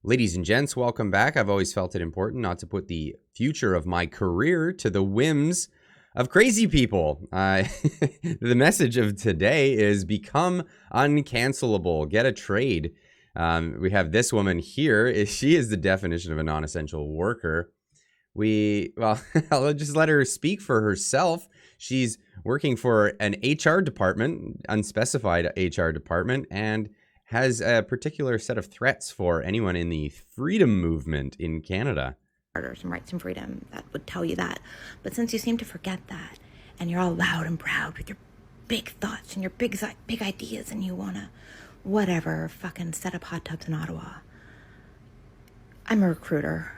Ladies and gents, welcome back. I've always felt it important not to put the future of my career to the whims of crazy people. The message of today is become uncancelable. Get a trade. We have this woman here. She is the definition of a non-essential worker. I'll just let her speak for herself. She's working for an HR department, unspecified HR department, and has a particular set of threats for anyone in the freedom movement in Canada. Some rights and freedom that would tell you that. But since you seem to forget that, and you're all loud and proud with your big thoughts and your big ideas, and you want to, whatever, fucking set up hot tubs in Ottawa. I'm a recruiter.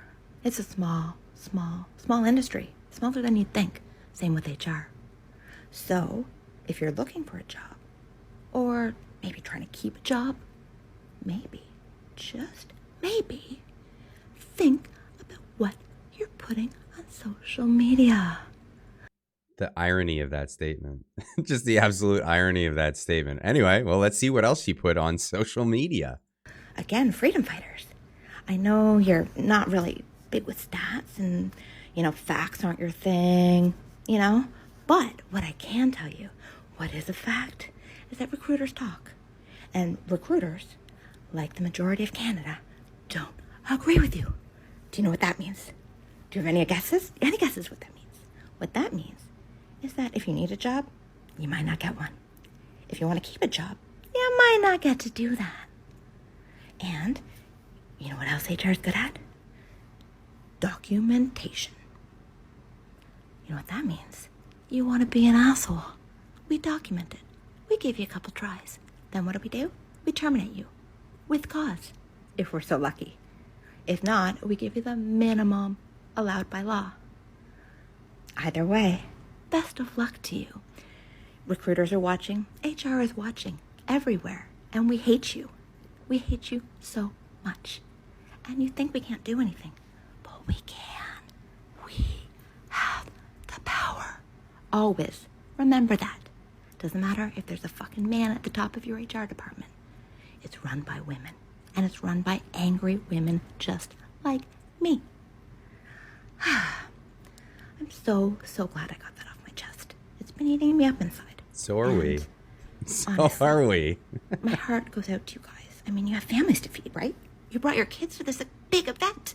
It's a small industry. Smaller than you'd think. Same with HR. So, if you're looking for a job, or maybe trying to keep a job, maybe, just maybe, think about what you're putting on social media. The irony of that statement. Just the absolute irony of that statement. Anyway, well, let's see what else she put on social media. Again, freedom fighters. I know you're not really big with stats and, facts aren't your thing, But what I can tell you, what is a fact, is that recruiters talk. And recruiters, like the majority of Canada, don't agree with you. Do you know what that means? Do you have any guesses? Any guesses what that means? What that means is that if you need a job, you might not get one. If you want to keep a job, you might not get to do that. And you know what else HR is good at? Documentation. You know what that means? You want to be an asshole. We document it. We give you a couple tries. Then what do? We terminate you. With cause. If we're so lucky. If not, we give you the minimum allowed by law. Either way, best of luck to you. Recruiters are watching. HR is watching. Everywhere. And we hate you. We hate you so much. And you think we can't do anything. But we can. We have the power. Always. Remember that. Doesn't matter if there's a fucking man at the top of your HR department. It's run by women. And it's run by angry women just like me. I'm so glad I got that off my chest. It's been eating me up inside. So are we. My heart goes out to you guys. I mean, you have families to feed, right? You brought your kids to this big event.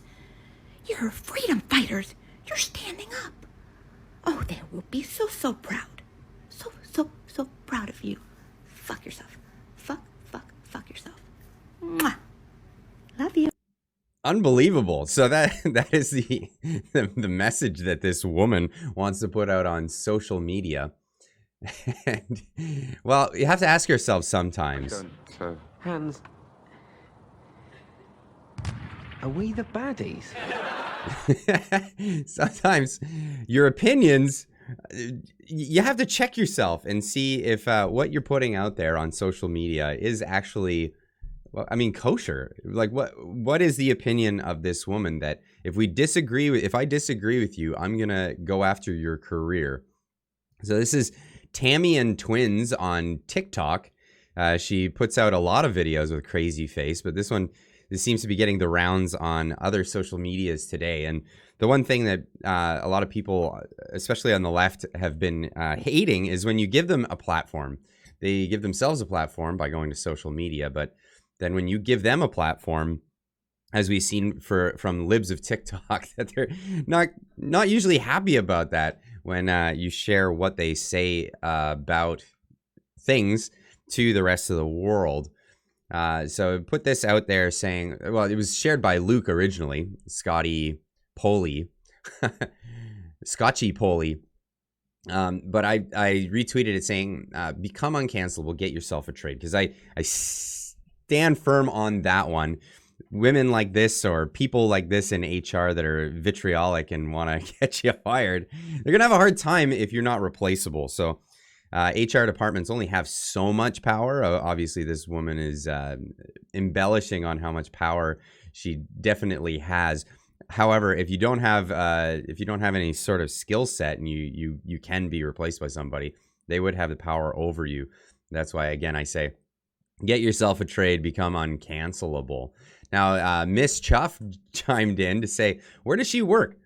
You're freedom fighters. You're standing up. Oh, they will be so proud. So proud of you. Fuck yourself. Fuck yourself. Mwah. Love you. Unbelievable. So that is the message that this woman wants to put out on social media. And, well, you have to ask yourself sometimes. So, hands. Are we the baddies? Sometimes your opinions, you have to check yourself and see if what you're putting out there on social media is actually, kosher. Like what is the opinion of this woman that if I disagree with you, I'm going to go after your career. So this is TammyandTwins on TikTok. She puts out a lot of videos with crazy face, but this seems to be getting the rounds on other social medias today. And the one thing that a lot of people, especially on the left, have been hating is when you give them a platform. They give themselves a platform by going to social media, but then when you give them a platform, as we've seen from libs of TikTok, that they're not usually happy about that when you share what they say about things to the rest of the world. So put this out there saying, well, it was shared by Luke originally, Scotchy Poley. But I retweeted it saying, become uncancelable, get yourself a trade. Because I stand firm on that one. Women like this or people like this in HR that are vitriolic and want to get you fired, they're going to have a hard time if you're not replaceable. So HR departments only have so much power. Obviously, this woman is embellishing on how much power she definitely has. However, if you don't have any sort of skill set and you can be replaced by somebody, they would have the power over you. That's why, again, I say, get yourself a trade, become uncancelable. Now, Miss Chuff chimed in to say, where does she work?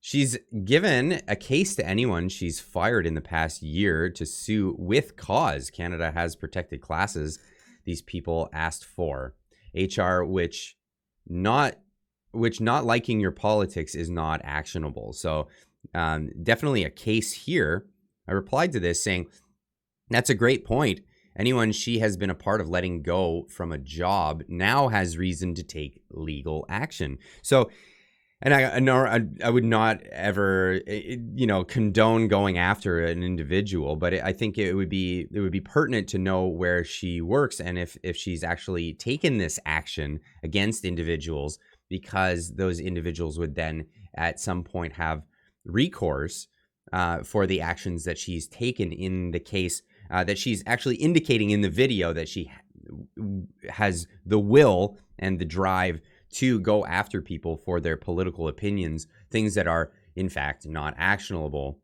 She's given a case to anyone she's fired in the past year to sue with cause. Canada has protected classes these people asked for. HR, which not liking your politics is not actionable. So definitely a case here. I replied to this saying, that's a great point. Anyone she has been a part of letting go from a job now has reason to take legal action. So, and I would not ever, condone going after an individual, but I think it would be pertinent to know where she works and if she's actually taken this action against individuals, because those individuals would then at some point have recourse for the actions that she's taken in the case that she's actually indicating in the video that she has the will and the drive to go after people for their political opinions, things that are, in fact, not actionable.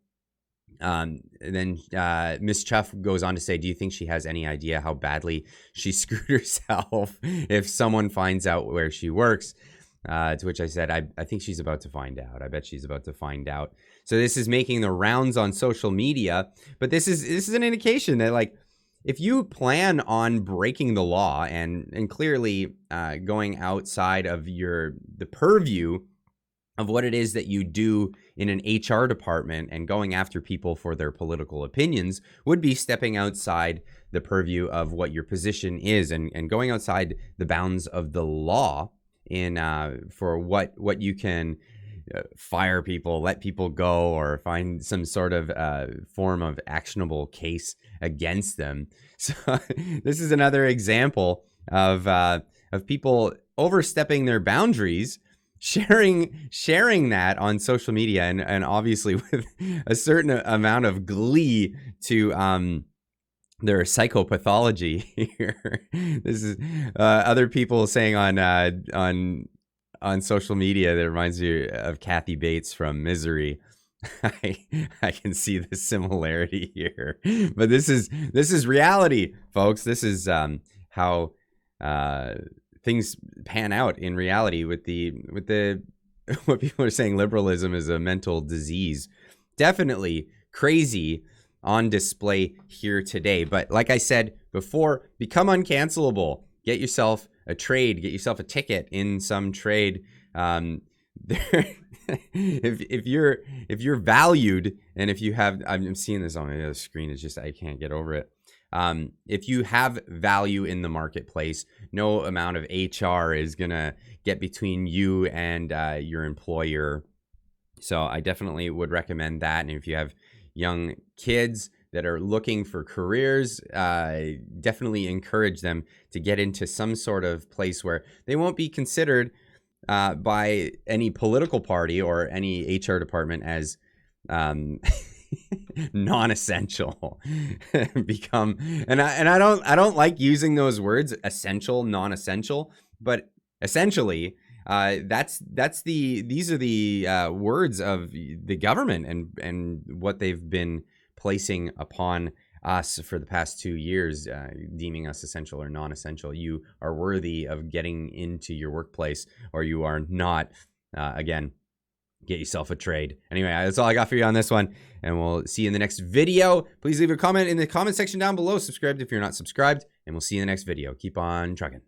And then Miss Chuff goes on to say, do you think she has any idea how badly she screwed herself if someone finds out where she works? To which I said, I think she's about to find out. I bet she's about to find out. So this is making the rounds on social media, but this is an indication that, like, if you plan on breaking the law and clearly going outside of the purview of what it is that you do in an HR department and going after people for their political opinions would be stepping outside the purview of what your position is and going outside the bounds of the law in for what you can fire people, let people go, or find some sort of form of actionable case against them. So this is another example of people overstepping their boundaries, sharing that on social media, and obviously with a certain amount of glee to their psychopathology here. This is other people saying on social media that reminds me of Kathy Bates from Misery. I can see the similarity here, but this is reality, folks. This is how things pan out in reality with the what people are saying liberalism is a mental disease. Definitely crazy on display here today. But like I said before, become uncancelable. Get yourself a trade, get yourself a ticket in some trade. If you're valued, and if you have, I'm seeing this on the other screen, it's just I can't get over it. If you have value in the marketplace, no amount of HR is gonna get between you and your employer. So I definitely would recommend that. And if you have young kids that are looking for careers, definitely encourage them to get into some sort of place where they won't be considered by any political party or any HR department as non-essential. Become, and I don't like using those words, essential, non-essential, but essentially these are the words of the government and what they've been placing upon us for the past 2 years, deeming us essential or non-essential. You are worthy of getting into your workplace, or you are not. Again, get yourself a trade. Anyway, that's all I got for you on this one, and we'll see you in the next video. Please leave a comment in the comment section down below. Subscribe if you're not subscribed, and we'll see you in the next video. Keep on trucking.